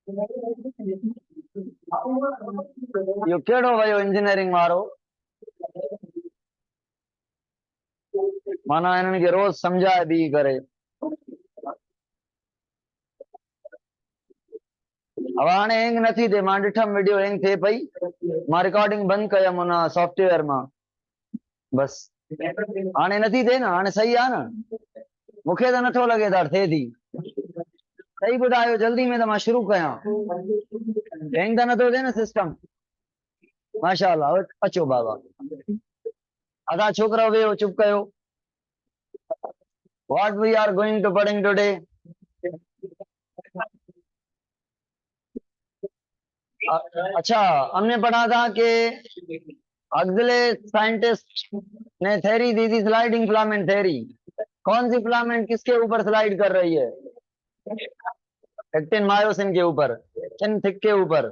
यो केड़ो वयो इंजीनियरिंग वारो माना इन्हनि खे रोज समझाए बी करे। अब हाणे हैंग नथी थिए, मां ॾिठमि वीडियो हैंग थिए पई, मां रिकॉर्डिंग बंदि कयमि हुन सॉफ्टवेयर मां, बस हाणे नथी थिए न, हाणे सही आहे न, मूंखे त नथो लॻे त थिए थी। सही ॿुधायो जल्दी में त मां शुरू कयां, हैंग त नथो थिए न सिस्टम। माशाअल्लाह, अचो बाबा, आधा छोकरा वेहो, चुप कयो। What we are going to पढ़ेंगे today? अच्छा, हमने पढ़ा था कि अगले साइंटिस्ट ने थ्योरी दी थी, स्लाइडिंग फिलामेंट थ्योरी। कौन सी फिलामेंट किसके ऊपर स्लाइड कर रही है? एक्टिन मायोसिन के ऊपर, थिन थिक के ऊपर।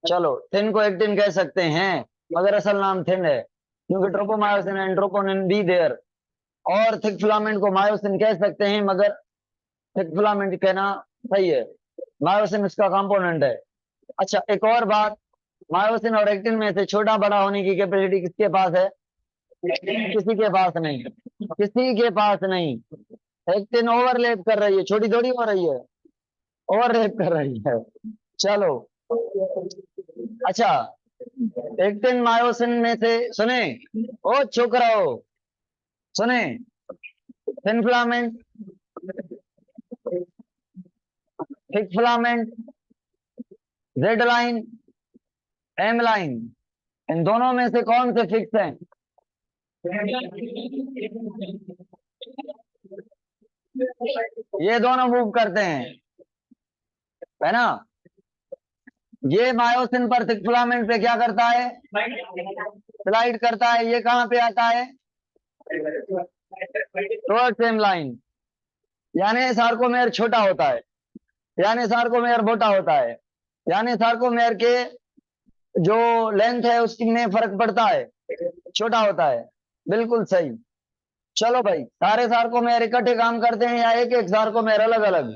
चलो, थिन को एक्टिन कह सकते हैं, मगर असल नाम थिन है, क्योंकि tropomyosin and troponin be there. और थिक फिलामेंट को मायोसिन कह सकते हैं, मगर थिक फिलामेंट कहना सही है, मायोसिन इसका कंपोनेंट है। अच्छा, एक और बात, मायोसिन और एक्टिन में से छोटा बड़ा होने की कैपेसिटी किसके पास है? किसी के पास नहीं, किसी के पास नहीं। एक्टिन ओवरलैप कर रही है, छोटी थोड़ी हो रही है, ओवरलैप कर रही है। चलो, अच्छा, एक्टिन मायोसिन में से सुने, ओ छोकराओ सुने, thin filament, thick filament, Z line, M line, इन दोनों में से कौन से फिक्स हैं? ये दोनों मूव करते हैं, है ना। ये मायोसिन पर थिक फिलामेंट पे क्या करता है? स्लाइड करता है। ये कहां पे आता है? टुवर्ड्स सेम लाइन, यानी सार्कोमेयर छोटा होता है, यानी सार्कोमेयर मोटा होता है, यानी सार्कोमेयर के जो लेंथ है उसमें फर्क पड़ता है, छोटा होता है। बिल्कुल सही। चलो भाई, सारे सार्कोमेयर इकट्ठे काम करते हैं या एक एक सार्कोमेयर अलग अलग?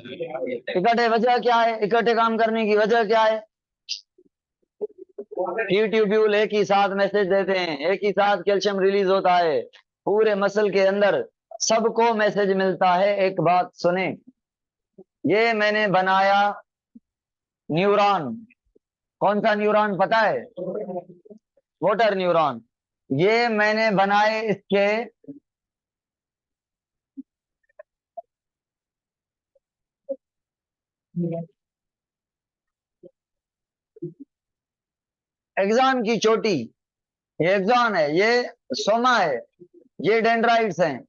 इकट्ठे। वजह क्या है इकट्ठे काम करने की? वजह क्या है? टी ट्यूब्यूल एक ही साथ मैसेज देते हैं, एक ही साथ कैल्शियम रिलीज होता है, पूरे मसल के अंदर सबको मैसेज मिलता है। एक बात सुने, ये मैंने बनाया न्यूरॉन, कौन सा न्यूरॉन पता है? Motor neuron. ये मैंने बनाए इसके एक्सॉन की चोटी, ये एक्सॉन है, ये सोमा है, ये डेंड्राइट्स हैं।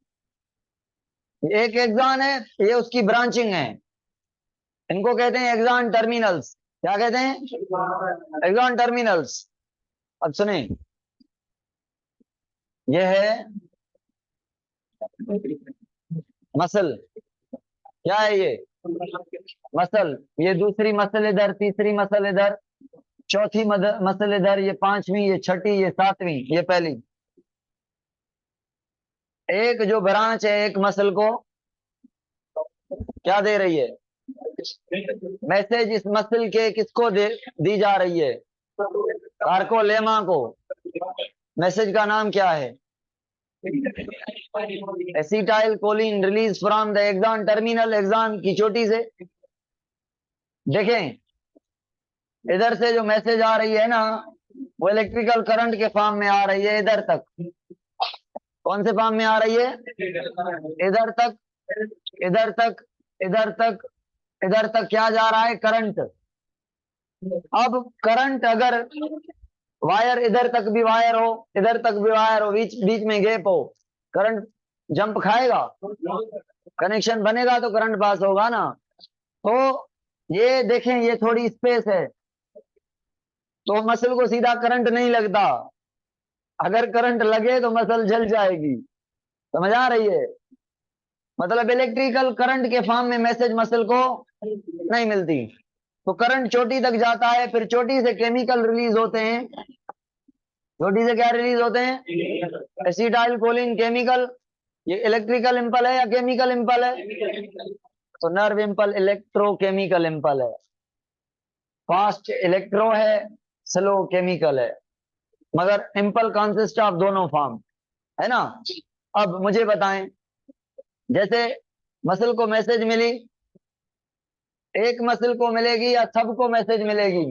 एक एक्सॉन है, ये उसकी ब्रांचिंग है, इनको कहते हैं एक्सॉन टर्मिनल्स। क्या कहते हैं? Axon terminals. अब सुने, ये है मसल। क्या है ये? मसल। ये दूसरी मसल इधर, तीसरी मसल इधर, चौथी मसल इधर, ये पांचवी, ये छठी, ये सातवीं, ये पहली। एक जो ब्रांच है एक मसल को क्या दे रही है? मैसेज इस मसल के किसको दी जा रही है? सार्कोलेमा को। मैसेज का नाम क्या है? Acetyl choline release from the axon terminal, axon की चोटी से। देखें, इधर से जो मैसेज आ रही है ना, वो इलेक्ट्रिकल करंट के फॉर्म में आ रही है इधर तक। कौन से फॉर्म में आ रही है? इधर तक, इधर तक, इधर तक, इधर तक क्या जा रहा है? करंट। अब करंट अगर वायर इधर तक भी वायर हो, इधर तक भी वायर हो, बीच बीच में गैप हो, करंट जंप खाएगा? कनेक्शन बनेगा तो करंट पास होगा ना। तो ये देखें, ये थोड़ी स्पेस है, तो मसल को सीधा करंट नहीं लगता। अगर करंट लगे तो मसल जल जाएगी। समझ आ रही है? मतलब इलेक्ट्रिकल करंट के फॉर्म में मैसेज मसल को नहीं मिलती। तो करंट चोटी तक जाता है, फिर चोटी से केमिकल रिलीज होते हैं। चोटी से क्या रिलीज होते हैं? Acetyl choline chemical. ये इलेक्ट्रिकल इंपल है या केमिकल इंपल है? तो नर्व इंपल इलेक्ट्रोकेमिकल इंपल है। फास्ट इलेक्ट्रो है, स्लो केमिकल है, मगर इम्पल कंसिस्ट ऑफ दोनों फॉर्म, है ना। अब मुझे बताएं, जैसे मसल को मैसेज मिली, एक मसल को मिलेगी या सबको मैसेज मिलेगी?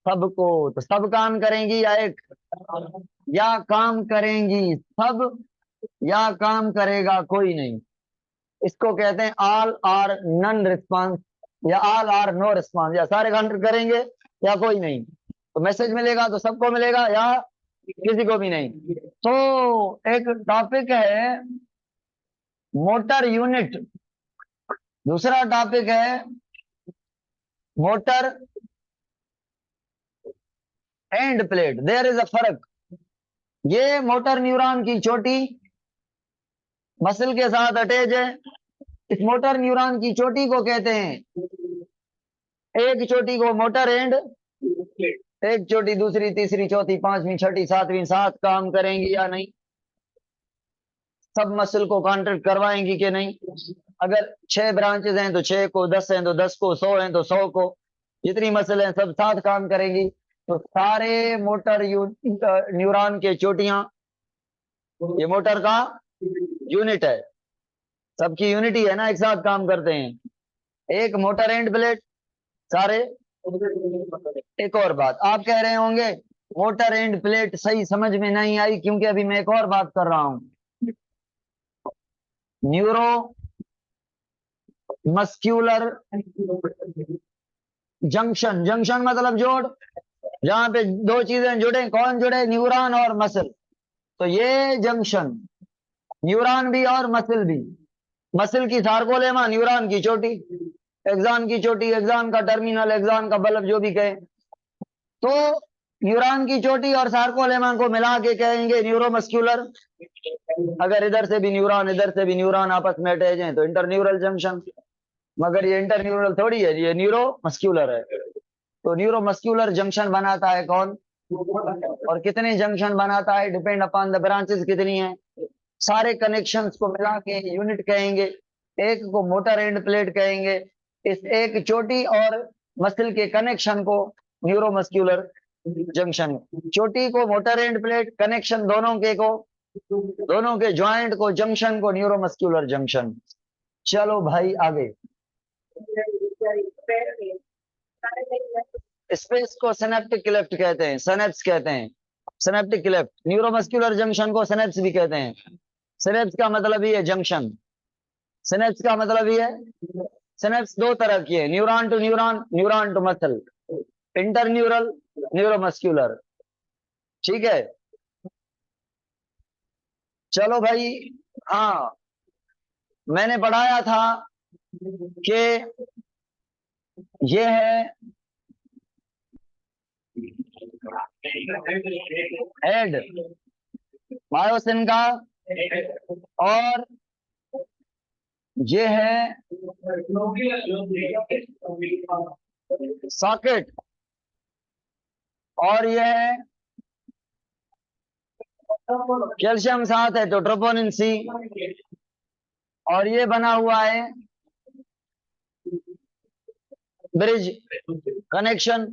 सबको। तो सब काम करेंगी या एक? या काम करेंगी सब, या काम करेगा कोई नहीं। इसको कहते हैं ऑल आर नन रिस्पॉन्स, या ऑल आर नो रिस्पॉन्स, या सारे काम करेंगे या कोई नहीं। तो मैसेज मिलेगा तो सबको मिलेगा या किसी को भी नहीं। तो एक टॉपिक है मोटर यूनिट, दूसरा टॉपिक है motor end plate, there is a फर्क। ये मोटर न्यूरॉन की चोटी मसल के साथ अटैच है। इस मोटर न्यूरॉन की चोटी को कहते हैं, एक चोटी को मोटर एंड, एक चोटी दूसरी तीसरी चौथी पांचवी छठी सातवीं, सात काम करेंगी या नहीं? सब मसल को कॉन्ट्रैक्ट करवाएंगी कि नहीं? अगर 6 ब्रांचेस हैं तो 6 को, 10 हैं तो 10 को, 100 हैं तो 100 को, जितनी मसल हैं सब साथ काम करेंगी। तो सारे मोटर न्यूरॉन के चोटियां, ये मोटर का यूनिट है, सबकी यूनिटी है ना, एक साथ काम करते हैं। एक मोटर एंड प्लेट सारे। एक और बात आप कह रहे होंगे मोटर एंड प्लेट सही समझ में नहीं आई, क्योंकि अभी मैं एक और बात कर रहा हूं, न्यूरो मस्क्यूलर जंक्शन। जंक्शन मतलब जोड़, जहां पे दो चीजें जुड़े, कौन जुड़े? न्यूरॉन और मसल। तो ये जंक्शन, न्यूरॉन भी और मसल भी, मसल की सार्कोलेमा, न्यूरॉन की चोटी, एक्सॉन की चोटी, एक्सॉन का टर्मिनल, एक्सॉन का बल्ब, जो भी कहे। तो न्यूरॉन की चोटी और सार्कोलेमा को मिला के कहेंगे न्यूरोमस्क्यूलर। अगर इधर से भी न्यूरॉन इधर से भी न्यूरॉन आपस में अटैच हैं तो इंटरन्यूरल जंक्शन। मगर ये इंटरन्यूरल थोड़ी है, ये न्यूरोमस्क्यूलर है। तो न्यूरोमस्क्यूलर जंक्शन बनाता है कौन, और कितने जंक्शन बनाता है? डिपेंड अपॉन द ब्रांचेस कितनी है। सारे कनेक्शंस को मिला के यूनिट कहेंगे। एक को मोटर एंड प्लेट कहेंगे, इस एक चोटी और मसल के कनेक्शन को न्यूरोमस्क्यूलर जंक्शन। चोटी को मोटर एंड प्लेट, कनेक्शन दोनों के को, दोनों के ज्वाइंट को, जंक्शन को न्यूरोमस्क्यूलर जंक्शन। चलो भाई आगे। स्पेस को सिनेप्टिक क्लेफ्ट कहते हैं, सिनेप्स कहते हैं, सिनेप्टिक क्लेफ्ट। न्यूरोमस्क्यूलर जंक्शन को सिनेप्स भी कहते हैं। सिनेप्स का मतलब ही है जंक्शन, सिनेप्स का मतलब ही है। सिनेप्स दो तरह की है, neuron to neuron, neuron to muscle, interneural, neuromuscular. ठीक है, चलो भाई। हाँ, मैंने पढ़ाया था कि ये है हेड मायोसिन का, और ये है सॉकेट, और ये है कैल्शियम साथ है तो ट्रोपोनिन सी, और ये बना हुआ है ब्रिज कनेक्शन।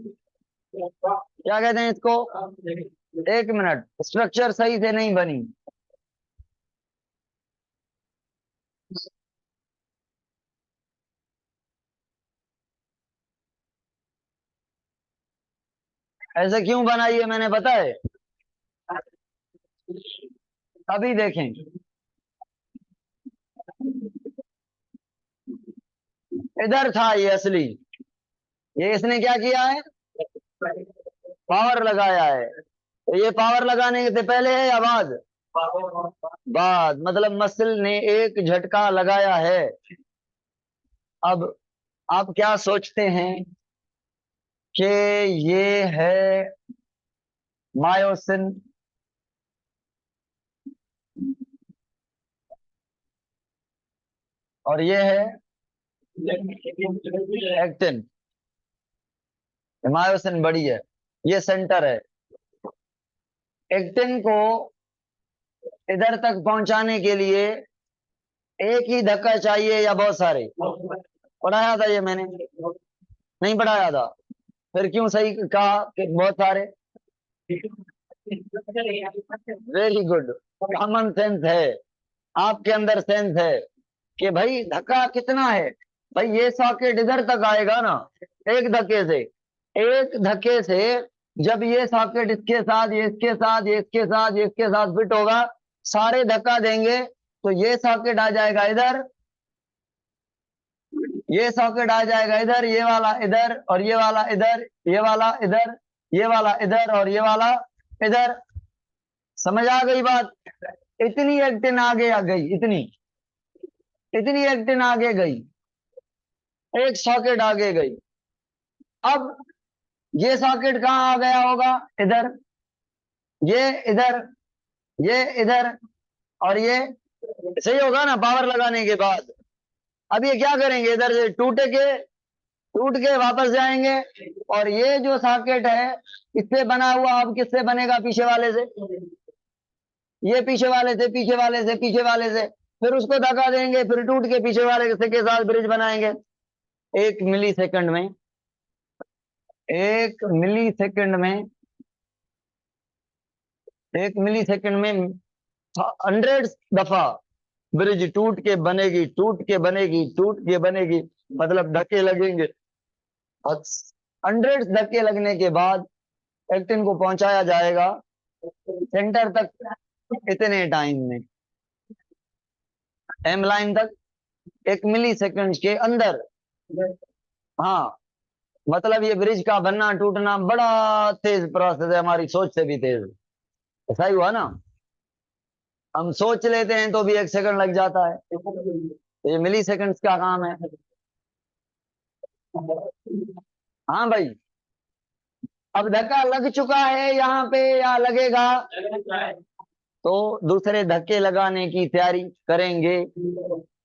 क्या कहते हैं इसको? एक मिनट, स्ट्रक्चर सही से नहीं बनी। ऐसे क्यों बनाई है मैंने, पता है? अभी देखें, इधर था ये असली, ये इसने क्या किया है? पावर लगाया है। तो ये पावर लगाने से पहले है या बाद? बाद, मतलब मसल ने एक झटका लगाया है। अब आप क्या सोचते हैं कि ये है मायोसिन, और ये है एक्टिन। मायोसिन बड़ी है, ये सेंटर है। एक्टिन को इधर तक पहुंचाने के लिए एक ही धक्का चाहिए या बहुत सारे? पढ़ाया था ये मैंने, नहीं पढ़ाया था? फिर क्यों सही कहा कि बहुत सारे? वेरी गुड, कॉमन सेंस है, आपके अंदर सेंस है कि भाई धक्का कितना है। भाई ये सॉकेट इधर तक आएगा ना, एक धक्के से, एक धक्के से जब ये सॉकेट इसके साथ, ये इसके साथ, ये इसके साथ, ये इसके साथ फिट होगा, सारे धक्का देंगे तो ये सॉकेट आ जाएगा इधर, ये सॉकेट आ जाएगा इधर, ये वाला इधर और ये वाला इधर, ये वाला इधर, ये वाला इधर और ये वाला इधर। समझ आ गई बात? इतनी एक्टिन आगे आ गई, इतनी इतनी एक्टिन आगे गई, एक सॉकेट आगे गई। अब ये सॉकेट कहाँ आ गया होगा? इधर, ये इधर, ये इधर और ये, सही होगा ना पावर लगाने के बाद? अब ये क्या करेंगे, इधर से टूट के वापस जाएंगे और ये जो सॉकेट है इससे बना हुआ अब किससे बनेगा? पीछे वाले से। ये पीछे वाले से, पीछे वाले से, पीछे वाले से, फिर उसको धक्का देंगे, फिर टूट के पीछे वाले से के साथ ब्रिज बनाएंगे। 1 मिली सेकंड में, 1 मिली सेकंड में, 1 मिली सेकंड में 100 दफा ब्रिज टूट के बनेगी, टूट के बनेगी, टूट के बनेगी, मतलब धक्के लगेंगे। 100 धक्के लगने के बाद एक्टिन को पहुंचाया जाएगा सेंटर तक इतने टाइम में, एम लाइन तक 1 मिली सेकंड के अंदर। हाँ, मतलब ये ब्रिज का बनना टूटना बड़ा तेज प्रोसेस है, हमारी सोच से भी तेज। ऐसा ही हुआ ना, हम सोच लेते हैं तो भी 1 सेकंड लग जाता है, तो ये मिली सेकंड्स का काम है। हाँ भाई, अब धक्का लग चुका है यहाँ पे या लगेगा? तो दूसरे धक्के लगाने की तैयारी करेंगे,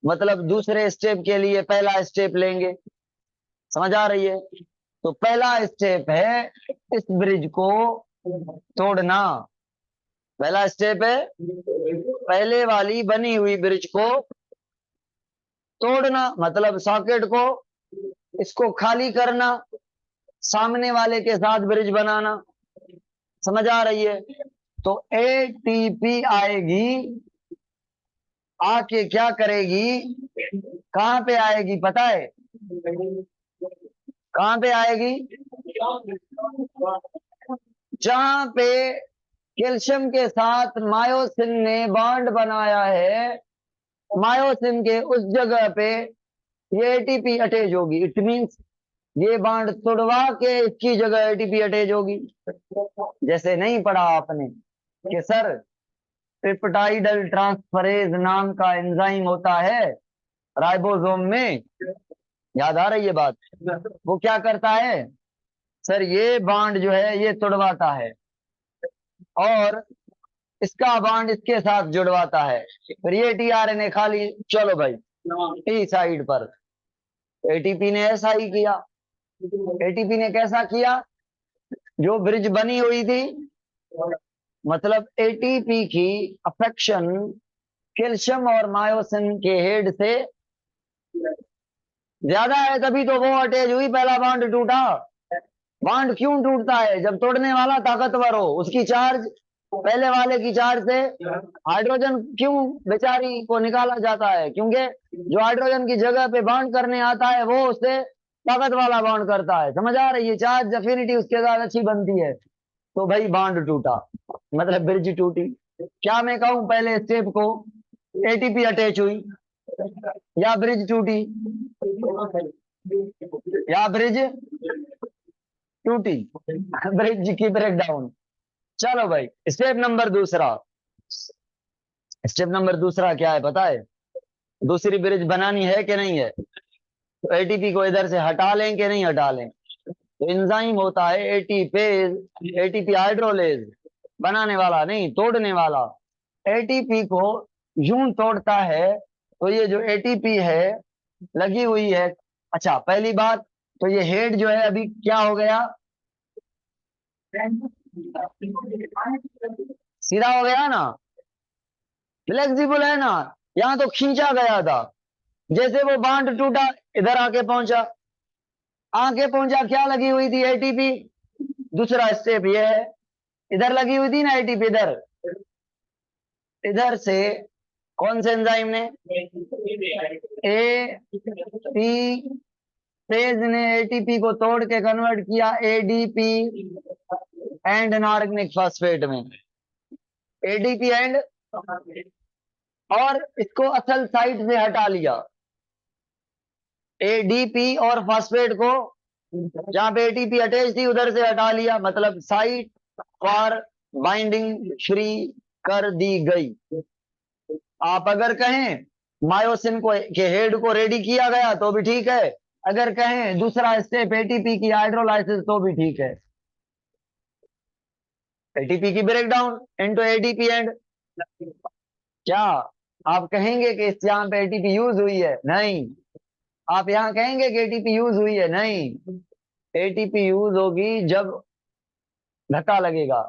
मतलब दूसरे स्टेप के लिए पहला स्टेप लेंगे। समझ आ रही है? तो पहला स्टेप है इस ब्रिज को तोड़ना। पहला स्टेप है पहले वाली बनी हुई ब्रिज को तोड़ना, मतलब सॉकेट को, इसको खाली करना, सामने वाले के साथ ब्रिज बनाना। समझ आ रही है? तो एटीपी आएगी, आके क्या करेगी, कहां पे आएगी पता है? कहां पे आएगी? जहां पे कैल्शियम के साथ मायोसिन ने बॉन्ड बनाया है, मायोसिन के उस जगह पे ये एटीपी अटैच होगी। इट मींस ये बॉन्ड तोड़वा के इसकी जगह एटीपी अटैच होगी। जैसे नहीं पढ़ा आपने कि सर पेप्टाइडल ट्रांसफरेज नाम का एंजाइम होता है राइबोसोम में, याद आ रही है बात? वो क्या करता है सर, ये बॉन्ड जो है ये तोड़वाता है और इसका बॉन्ड इसके साथ जुड़वाता है, फिर ये टीआरएनए खाली, चलो भाई टी साइड पर। एटीपी ने ऐसा ही किया। एटीपी ने कैसा किया? जो ब्रिज बनी हुई थी, मतलब एटीपी की अफेक्शन कैल्शियम और मायोसिन के हेड से ज्यादा है, तभी तो वो अटैच हुई, पहला बॉन्ड टूटा। बॉन्ड क्यों टूटता है? जब तोड़ने वाला ताकतवर हो, उसकी चार्ज पहले वाले की चार्ज से हाइड्रोजन क्यों बेचारी को निकाला जाता है? क्योंकि जो हाइड्रोजन की जगह पे बॉन्ड करने आता है वो उससे ताकत वाला बॉन्ड करता है। समझ आ रही है? चार्ज एफिनिटी उसके साथ अच्छी बनती है, तो भाई बॉन्ड टूटा, मतलब ब्रिज टूटी। क्या मैं कहूं पहले स्टेप को? एटीपी अटैच हुई या ब्रिज टूटी या ब्रिज टूटी, ब्रिज की ब्रेकडाउन। चलो भाई, स्टेप नंबर दूसरा। स्टेप नंबर दूसरा क्या है पता है? दूसरी ब्रिज बनानी है कि नहीं है? तो एटीपी को इधर से हटा लें कि नहीं हटा लें? तो एंजाइम होता है एटीपेज, एटीपी हाइड्रोलेज, बनाने वाला नहीं, तोड़ने वाला। एटीपी को यूं तोड़ता है, तो ये जो एटीपी है लगी हुई है। अच्छा, पहली बात तो ये हेड जो है अभी क्या हो गया? सीधा हो गया ना, फ्लेक्सिबल है ना, यहां तो खींचा गया था, जैसे वो बांध टूटा इधर आके पहुंचा। आगे पहुंचा, क्या लगी हुई थी? एटीपी। दूसरा स्टेप ये है, इधर लगी हुई थी ना एटीपी, इधर इधर से कौन से एंजाइम ने, ए पी फेज ने एटीपी को तोड़ के कन्वर्ट किया एडीपी एंड अनऑर्गेनिक फास्फेट में, एडीपी एंड, और इसको असल साइट से हटा लिया, एडीपी और फास्फेट को जहां पे एटीपी अटैच थी उधर से हटा लिया, मतलब साइट फॉर बाइंडिंग फ्री कर दी गई। आप अगर कहें मायोसिन को के हेड को रेडी किया गया तो भी ठीक है, अगर कहें दूसरा स्टेप एटीपी की हाइड्रोलाइसिस तो भी ठीक है। एटीपी की ब्रेकडाउन इनटू एडीपी एंड, क्या आप कहेंगे कि इस यहाँ पे एटीपी यूज हुई है? नहीं। आप यहाँ कहेंगे कि एटीपी यूज हुई है? नहीं। एटीपी यूज होगी जब धक्का लगेगा।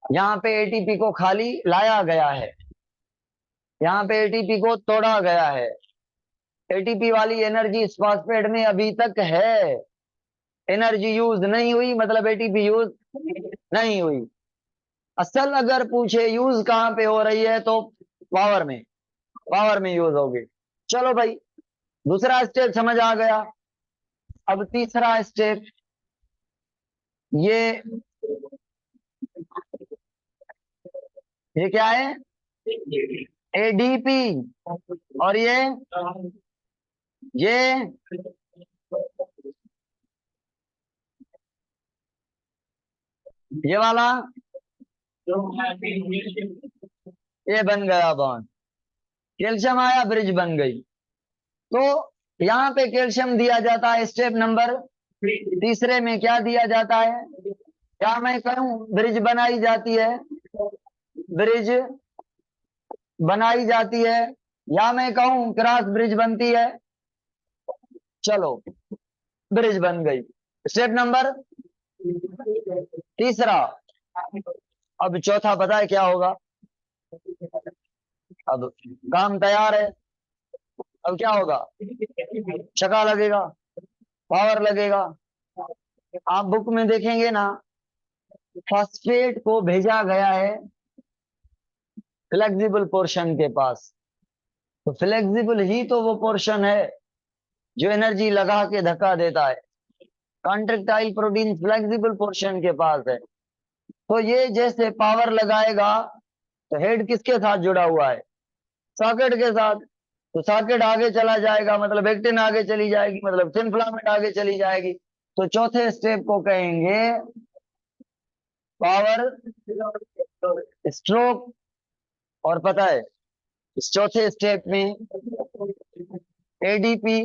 यहाँ पे एटीपी को खाली लाया गया है, यहाँ पे एटीपी को तोड़ा गया है। एटीपी वाली एनर्जी इस फॉस्फेट में अभी तक है, एनर्जी यूज नहीं हुई, मतलब एटीपी यूज नहीं हुई। असल अगर पूछे यूज कहाँ पे हो रही है तो पावर में, पावर में यूज होगी। चलो भाई, दूसरा स्टेप समझ आ गया। अब तीसरा स्टेप, ये ये क्या है? एडीपी, और ये ये वाला, ये बन गया बॉन्ड, कैल्शियम आया, ब्रिज बन गई। तो यहाँ पे कैल्शियम दिया जाता है स्टेप नंबर तीसरे में, क्या दिया जाता है? क्या मैं कहूं ब्रिज बनाई जाती है, ब्रिज बनाई जाती है, या मैं कहूं क्रॉस ब्रिज बनती है? चलो, ब्रिज बन गई, स्टेप नंबर तीसरा। अब चौथा पता है क्या होगा? अब काम तैयार है, अब क्या होगा? चका लगेगा, पावर लगेगा। आप बुक में देखेंगे ना, फॉस्फेट को भेजा गया है फ्लेक्सिबल पोर्शन के पास, तो फ्लेक्सिबल ही तो वो पोर्शन है जो एनर्जी लगा के धक्का देता है। कॉन्ट्रेक्टाइल प्रोटीन फ्लेक्सिबल पोर्शन के पास है। तो ये जैसे पावर लगाएगा, तो हेड किसके साथ जुड़ा हुआ है? सॉकेट के साथ। तो सॉकेट आगे चला जाएगा, मतलब एक्टिन आगे चली जाएगी, मतलब थिन फिलामेंट आगे चली जाएगी। तो चौथे स्टेप को कहेंगे पावर स्ट्रोक। और पता है इस चौथे स्टेप में एडीपी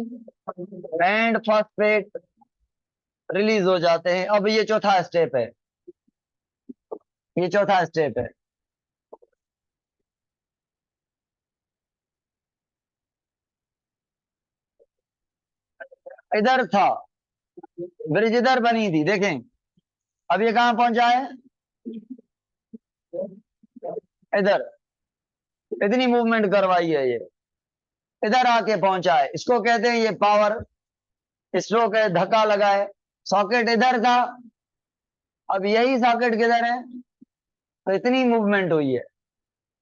एंड फॉस्फेट रिलीज हो जाते हैं। अब ये चौथा स्टेप है, ये चौथा स्टेप है। इधर था, ब्रिज इधर बनी थी, देखें अब ये कहां पहुंचा है? इधर, इतनी मूवमेंट करवाई है ये, इधर आके पहुंचा है, इसको कहते हैं ये पावर स्ट्रोक है, धक्का लगा है। सॉकेट इधर था, अब यही सॉकेट किधर है? तो इतनी मूवमेंट हुई है।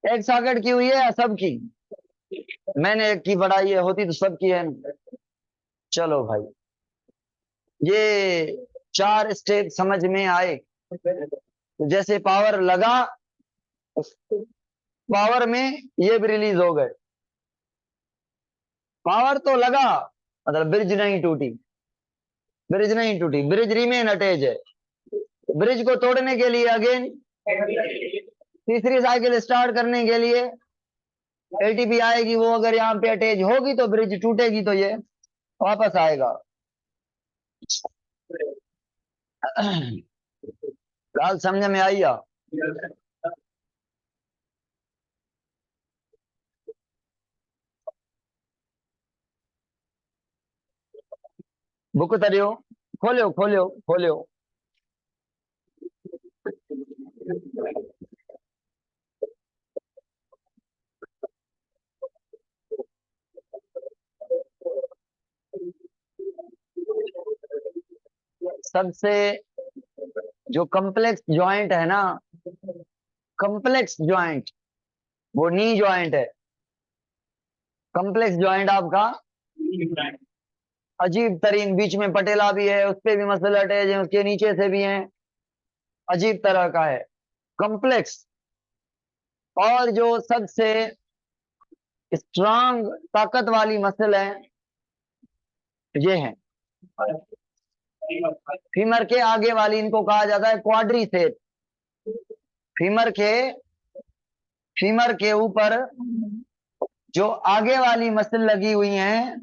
एक सॉकेट की हुई है या सबकी? मैंने एक की बढ़ाई है, होती तो सबकी है। चलो भाई, ये चार स्टेप समझ में आए। तो जैसे पावर लगा, उस पावर में ये भी रिलीज हो गए। पावर तो लगा, मतलब ब्रिज नहीं टूटी, ब्रिज नहीं टूटी, ब्रिज रिमेन अटैच है। ब्रिज को तोड़ने के लिए अगेन तीसरी साइकिल स्टार्ट करने के लिए एटीपी आएगी, वो अगर यहाँ पे अटैच होगी तो ब्रिज टूटेगी, तो ये वापस आएगा। बात समझ में आई? बुक तरियो, खोलियो खोलियो खोलियो। सबसे जो कम्प्लेक्स जॉइंट है ना, कम्प्लेक्स जॉइंट, वो नी जॉइंट है। कम्प्लेक्स जॉइंट आपका अजीब तरीन, बीच में पटेला भी है, उस पे भी मसल अटैच है, उसके नीचे से भी है, अजीब तरह का है कम्प्लेक्स। और जो सबसे स्ट्रांग ताकत वाली मसल है ये है फीमर के आगे वाली, इनको कहा जाता है क्वाड्रिसेप। फीमर के ऊपर जो आगे वाली मसल लगी हुई है,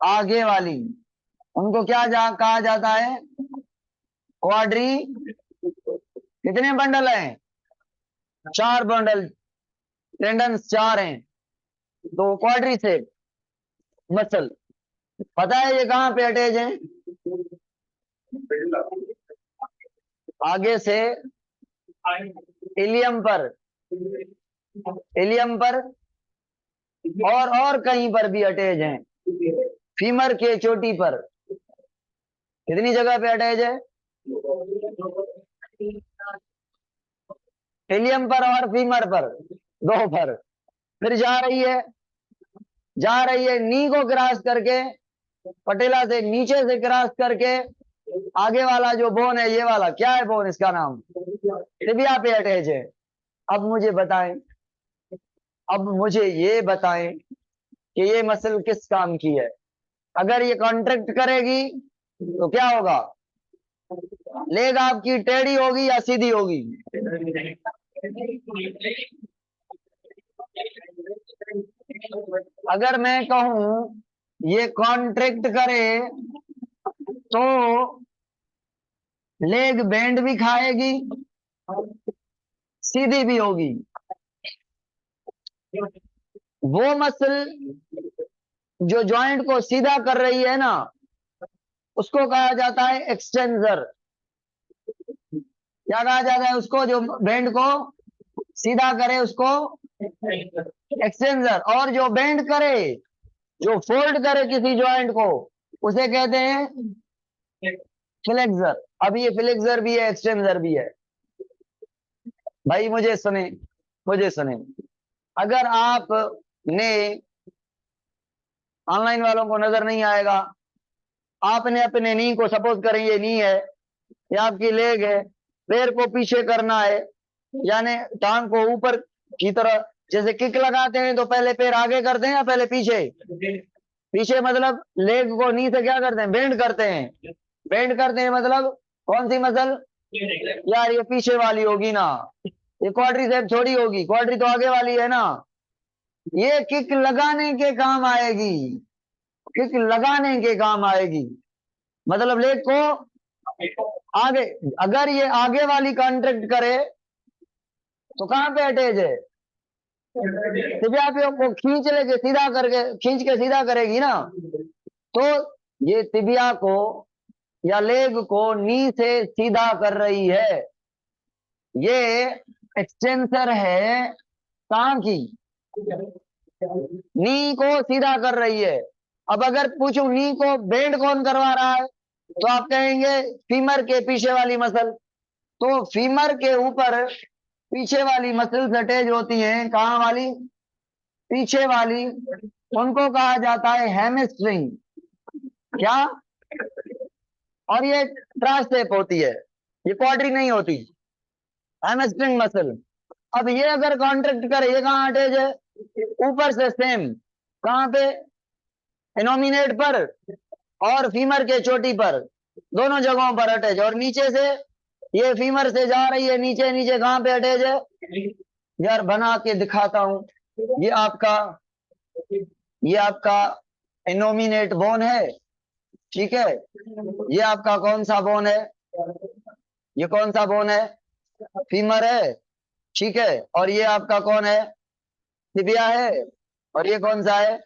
आगे वाली, उनको क्या कहा जाता है? क्वाड्री। कितने बंडल हैं? 4 बंडल, टेंडन्स 4 हैं, तो क्वाड्रिसेप मसल। पता है ये कहाँ पे अटैच है? आगे से इलियम पर, इलियम पर और कहीं पर भी अटैच हैं। फीमर के चोटी पर कितनी जगह पे अटैच है? इलियम पर और फीमर पर, 2 पर। फिर जा रही है नी को क्रॉस करके, पटेला से नीचे से क्रॉस करके, आगे वाला जो बोन है, ये वाला क्या है बोन, इसका नाम टिबिया पे अटैच है। अब मुझे ये बताएं कि ये मसल किस काम की है। अगर ये कॉन्ट्रैक्ट करेगी तो क्या होगा? लेग आपकी टेढ़ी होगी या सीधी होगी? अगर मैं कहूं ये कॉन्ट्रैक्ट करे तो लेग बेंड भी खाएगी, सीधी भी होगी। वो मसल जो जॉइंट को सीधा कर रही है ना, उसको कहा जाता है एक्सटेंसर। क्या कहा जाता है उसको? जो बेंड को सीधा करे उसको एक्सटेंसर, और जो बेंड करे, जो फोल्ड करे किसी जॉइंट को, उसे कहते हैं फ्लेक्सर। अब ये फ्लेक्सर भी है, एक्सटेंसर भी है। भाई मुझे सुने, अगर आपने, ऑनलाइन वालों को नजर नहीं आएगा, आपने अपने नी को, सपोज करें ये नी है, ये आपकी लेग है, पैर को पीछे करना है, यानी टांग को ऊपर की तरह, जैसे किक लगाते हैं तो पहले पैर आगे करते हैं या पहले पीछे? पीछे मतलब लेग को नी से क्या करते हैं? बेंड करते हैं। बेंड करते हैं मतलब कौन सी मसल? यार ये पीछे वाली होगी ना, ये क्वाड्रिसेप थोड़ी होगी, क्वाड्री तो आगे वाली है ना। ये किक लगाने के काम आएगी, किक लगाने के काम आएगी, मतलब लेग को आगे। अगर ये आगे वाली कॉन्ट्रैक्ट करे तो कहां पे अटैच है? टिबिया पे को खींच लेके सीधा करके, खींच के सीधा करेगी ना, तो ये टिबिया को या लेग को नी से सीधा कर रही है। ये एक्सटेंसर है कहां की? नी को सीधा कर रही है। अब अगर पूछूं नी को बेंड कौन करवा रहा है, तो आप कहेंगे फीमर के पीछे वाली मसल। तो फीमर के ऊपर पीछे वाली मसल्स अटैच होती हैं, कहां वाली? पीछे वाली। उनको कहा जाता है हैमस्ट्रिंग। क्या? और ये ट्राइसेप होती है, ये क्वाड्री नहीं होती, हैमस्ट्रिंग मसल। अब ये अगर कॉन्ट्रैक्ट करे, ये कहां अटैच है? ऊपर से सेम, कहां पे? इनोमिनेट पर और फीमर के चोटी पर, दोनों जगहों पर अटैच। और नीचे से ये फीमर से जा रही है नीचे, नीचे कहां पे अटैच है? यार बना के दिखाता हूं। ये आपका इनोमिनेट बोन है, ठीक है। ये आपका कौन सा बोन है? ये कौन सा बोन है? फीमर है, ठीक है। और ये आपका कौन है? टिबिया है। और ये कौन सा है?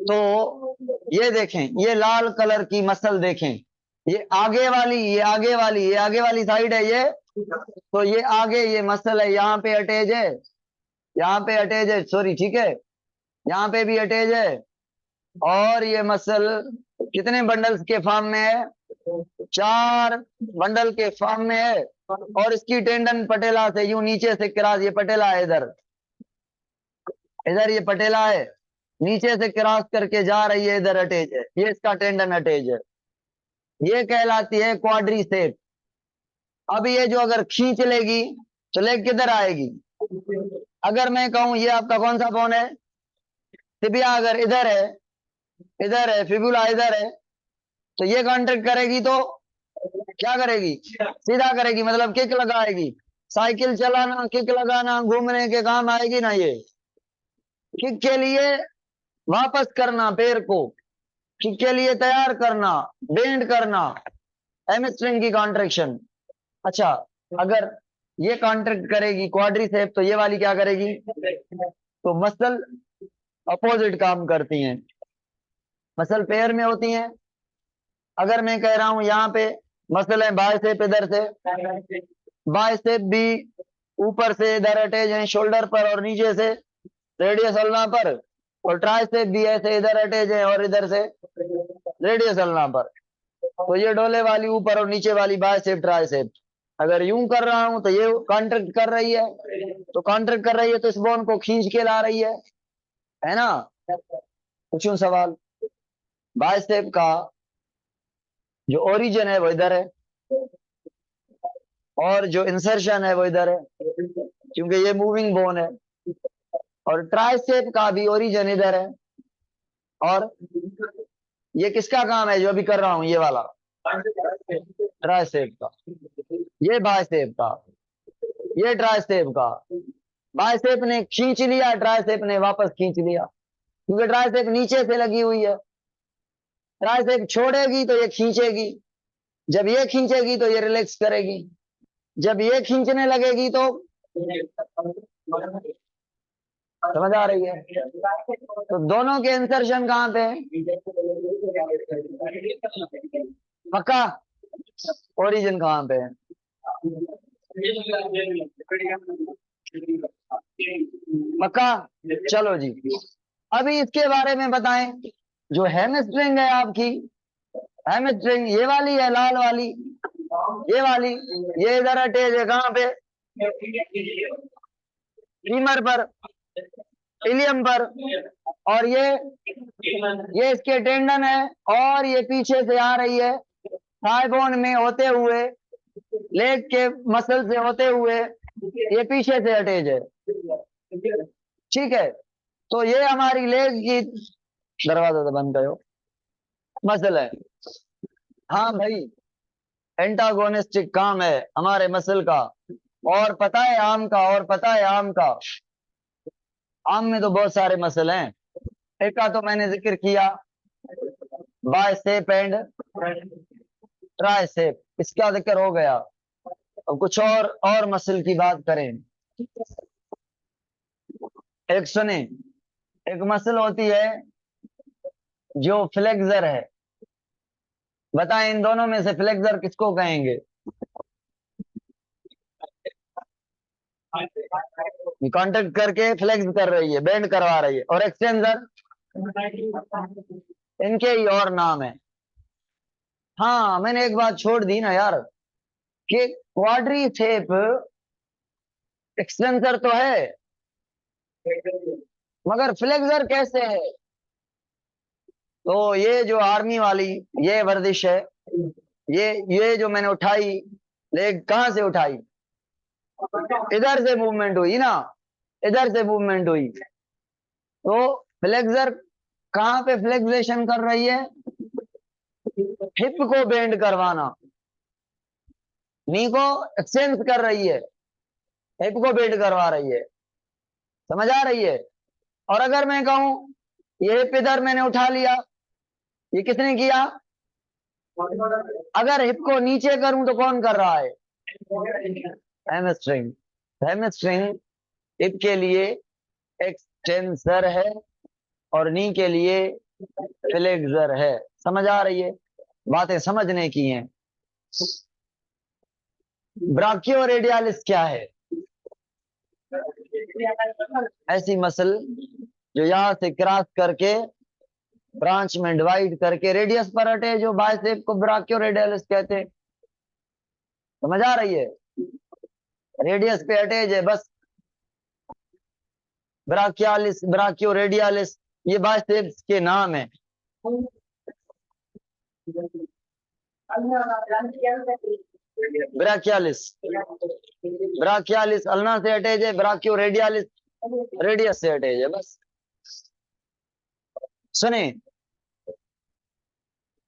तो ये देखें, ये लाल कलर की मसल देखें, ये आगे वाली, ये आगे वाली, ये आगे वाली साइड है ये। तो ये आगे ये मसल है, यहाँ पे अटैच है, यहाँ पे अटैच है, सॉरी, ठीक है, यहाँ पे भी अटैच है। और ये मसल कितने बंडल्स के फॉर्म में है? 4 बंडल के फॉर्म में है और इसकी टेंडन पटेला से यूं नीचे से क्रॉस, ये पटेला है, इधर इधर ये पटेला है, नीचे से क्रॉस करके जा रही है, इधर अटैच है, ये इसका टेंडन अटैच है, ये कहलाती है क्वाड्रीसेप। अब ये जो अगर खींच लेगी तो लेग किधर आएगी? अगर मैं कहूं ये आपका कौन सा बोन है? टिबिया अगर इधर है, फिबुला इधर है, तो ये कॉन्ट्रैक्ट करेगी तो क्या करेगी? सीधा करेगी, मतलब किक लगाएगी। साइकिल चलाना, किक लगाना, घूमने के काम आएगी ना ये। किक के लिए वापस करना पैर को, किक के लिए तैयार करना, बेंड करना, हैमस्ट्रिंग की कॉन्ट्रैक्शन। अच्छा, अगर ये कॉन्ट्रैक्ट करेगी क्वाड्रीसेप तो ये वाली क्या करेगी? तो मसल अपोजिट काम करती हैं, मसल पैर में होती हैं। अगर मैं कह रहा हूं यहाँ पे मसल है बाइसेप, इधर से बाइसेप भी ऊपर से इधर अटैच है शोल्डर पर और नीचे से रेडियस अल्ना पर, और ट्राइसेप भी ऐसे इधर अटैच है और इधर से रेडियस अल्ना पर। तो ये डोले वाली ऊपर और नीचे वाली बाइसेप ट्राइसेप। अगर यूं कर रहा हूं तो ये कॉन्ट्रैक्ट कर रही है, तो कॉन्ट्रैक्ट कर रही है तो इस बोन को खींच के ला रही है ना? पूछूं सवाल? बाइसेप का जो ओरिजिन है वो इधर है और जो इंसर्शन है वो इधर है, क्योंकि ये मूविंग बोन है। और ट्राइसेप का भी ओरिजिन इधर है, और ये किसका काम है जो अभी कर रहा हूं ये वाला? ट्राइसेप का। ये बाइसेप का, ये ट्राइसेप का। बाइसेप ने खींच लिया, ट्राइसेप ने वापस खींच लिया, क्योंकि ट्राइसेप नीचे से लगी हुई है। ट्राइसेप छोड़ेगी तो ये खींचेगी, जब ये खींचेगी तो ये रिलैक्स करेगी, जब ये खींचने लगेगी तो समझ आ रही है? तो दोनों के इंसर्शन कहाँ पे है? पक्का? ओरिजिन कहाँ पे है? पक्का? चलो जी, अभी इसके बारे में बताएं। जो हैमस्ट्रिंग है आपकी, हैमस्ट्रिंग ये वाली है, लाल वाली, ये वाली, ये इधर अटैच है कहाँ पे? फीमर पर, इलियम पर। और ये इसके टेंडन है, और ये पीछे से आ रही है थाई बोन में होते हुए, लेग के मसल से होते हुए ये पीछे से अटैच है। ठीक है, तो ये हमारी लेग की, दरवाजा तो बंद करो, मसल है। हाँ भाई, एंटागोनिस्टिक काम है हमारे मसल का। और पता है आम का, और पता है आम का, आम में तो बहुत सारे मसल हैं। एक का तो मैंने जिक्र किया, बाइसेप एंड ट्राइसेप, इसका जिक्र हो गया। अब कुछ और मसल की बात करें। एक सुने, एक मसल होती है जो फ्लेक्सर है। बताएं इन दोनों में से फ्लेक्सर किसको कहेंगे? कांटेक्ट करके फ्लेक्स कर रही है, बेंड करवा रही है। और एक्सटेंसर, इनके ही और नाम है। हाँ, मैंने एक बात छोड़ दी ना यार, कि क्वाड्रीसेप एक्सटेंसर तो है, मगर फ्लेक्सर कैसे है? तो ये जो आर्मी वाली ये वर्जिश है, ये जो मैंने उठाई, लेग कहां से उठाई? इधर से मूवमेंट हुई ना, इधर से मूवमेंट हुई। तो फ्लेक्सर कहां पे फ्लेक्सेशन कर रही है? हिप को बेंड करवाना, नी को एक्सटेंड कर रही है, हिप को बेंड करवा रही है। समझ आ रही है? और अगर मैं कहूं ये हिप इधर मैंने उठा लिया, ये किसने किया? अगर हिप को नीचे करूं तो कौन कर रहा है? हैमस्ट्रिंग। हैमस्ट्रिंग हिप के लिए एक्सटेंसर है और नी के लिए फ्लेक्सर है। समझ आ रही है? बातें समझने की हैं। ब्राकियोरेडियालिस क्या है? ऐसी मसल जो यहां से क्रॉस करके ब्रांच में डिवाइड करके रेडियस पर अटैच हो, बाइसेप को ब्राकियोरेडियलिस कहते हैं। समझ आ रही है? रेडियस पे अटैच है बस, ब्राकियालिस ब्राकियोरेडियलिस ये बाइसेप्स के नाम है। ब्राकियालिस, ब्राकियालिस अल्ना से अटैच है, ब्राकियोरेडियलिस रेडियस से अटैच है बस। सुने,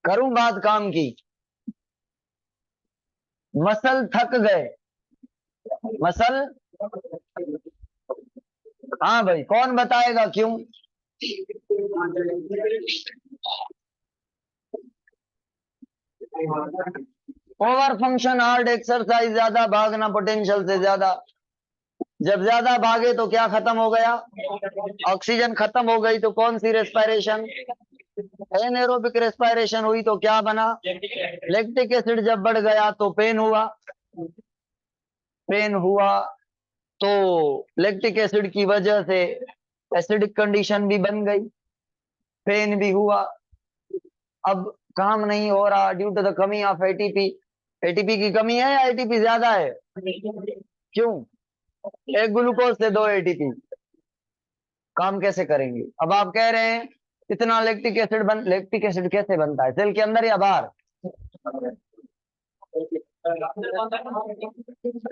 करूं बात काम की। मसल थक गए, मसल, हाँ भाई कौन बताएगा क्यों? ओवर फंक्शन हार्ड एक्सरसाइज, ज्यादा भागना पोटेंशियल से ज्यादा। जब ज्यादा भागे तो क्या खत्म हो गया? ऑक्सीजन खत्म हो गई तो कौन सी रेस्पिरेशन? एनारोबिक रेस्पिरेशन हुई तो क्या बना? लैक्टिक एसिड जब बढ़ गया तो पेन हुआ, पेन हुआ तो लैक्टिक एसिड की वजह से एसिडिक कंडीशन भी बन गई, पेन भी हुआ। अब काम नहीं हो रहा ड्यू टू द कमी ऑफ एटीपी। एटीपी की कमी है या एटीपी ज्यादा है? क्यों? एक ग्लूकोज से 2 एटीपी, काम कैसे करेंगे? अब आप कह रहे हैं इतना लैक्टिक एसिड लैक्टिक एसिड कैसे बनता है, सेल के अंदर या बाहर?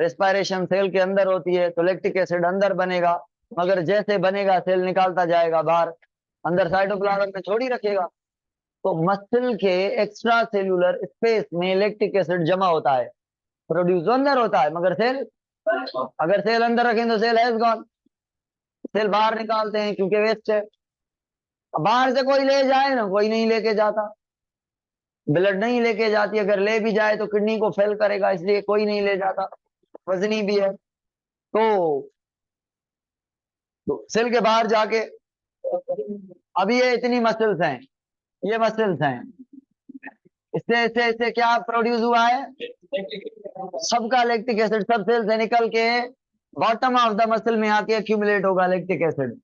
रेस्पिरेशन सेल के अंदर होती है तो लैक्टिक एसिड अंदर बनेगा, मगर जैसे बनेगा सेल निकालता जाएगा बाहर, अंदर साइटोप्लाज्म में छोड़ ही रखेगा। तो मसल के एक्स्ट्रा सेल्यूलर स्पेस में लैक्टिक एसिड जमा होता है, प्रोड्यूस अंदर होता है, मगर सेल, अगर सेल अंदर रखें तो सेल हैज गॉन, सेल बाहर निकालते हैं क्योंकि वेस्ट है। बाहर से कोई ले जाए ना, कोई नहीं लेके जाता, ब्लड नहीं लेके जाती, अगर ले भी जाए तो किडनी को फेल करेगा, इसलिए कोई नहीं ले जाता, वजनी भी है। तो सेल के बाहर जाके, अभी ये इतनी मसल्स हैं, ये मसल्स हैं, इससे इससे इससे क्या प्रोड्यूस हुआ है? सबका लैक्टिक एसिड सब सेल से निकल के बॉटम ऑफ द मसल में आके एक्यूमुलेट होगा लैक्टिक एसिड,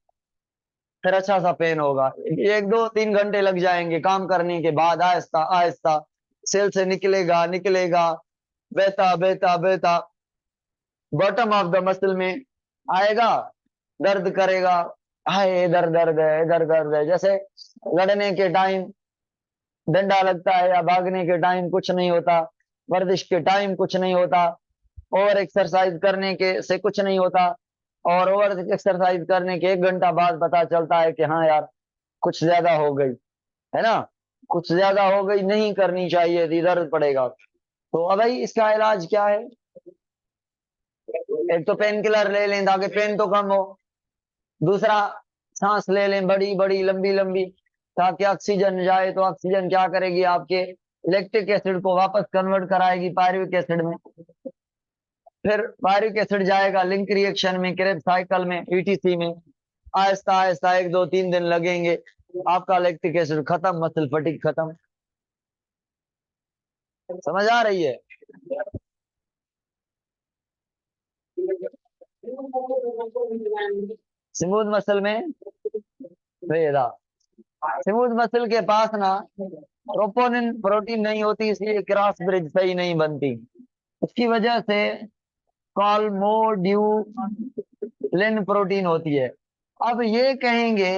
फिर अच्छा सा पेन होगा। 1-2-3 घंटे लग जाएंगे काम करने के बाद, आहिस्ता आहिस्ता सेल से निकलेगा निकलेगा, बहता बहता बहता बॉटम ऑफ द मसल में आएगा, दर्द करेगा, हाय इधर दर्द है इधर दर्द है। जैसे लड़ने के टाइम डंडा लगता है या भागने के टाइम कुछ नहीं होता, वर्जिश के टाइम कुछ नहीं होता, और एक्सरसाइज करने के से कुछ नहीं होता, और ओवर एक्सरसाइज करने के 1 घंटा बाद पता चलता है कि हाँ यार कुछ ज्यादा हो गई है ना, कुछ ज्यादा हो गई, नहीं करनी चाहिए थी, दर्द पड़ेगा। तो अब भाई इसका इलाज क्या है? एक तो पेन किलर ले लें ताकि पेन तो कम हो, दूसरा सांस ले लें बड़ी बड़ी लंबी लंबी ताकि ऑक्सीजन जाए, तो ऑक्सीजन क्या करेगी? आपके लैक्टिक एसिड को वापस कन्वर्ट कराएगी पायरुविक एसिड में, फिर पायरुविक एसिड जाएगा लिंक रिएक्शन में, क्रेब्स साइकिल में, ईटीसी में, आहिस्ता आहिस्ता 1-2-3 दिन लगेंगे, आपका लैक्टिक एसिड खत्म, मसल फटीग खत्म। समझ आ रही है? स्मूथ मसल में भेदा, स्मूथ मसल के पास ना ट्रोपोनिन प्रोटीन नहीं होती, इसलिए क्रॉस ब्रिज सही नहीं बनती, उसकी वजह से कॉलमोड्यूलिन प्रोटीन होती है। अब ये कहेंगे,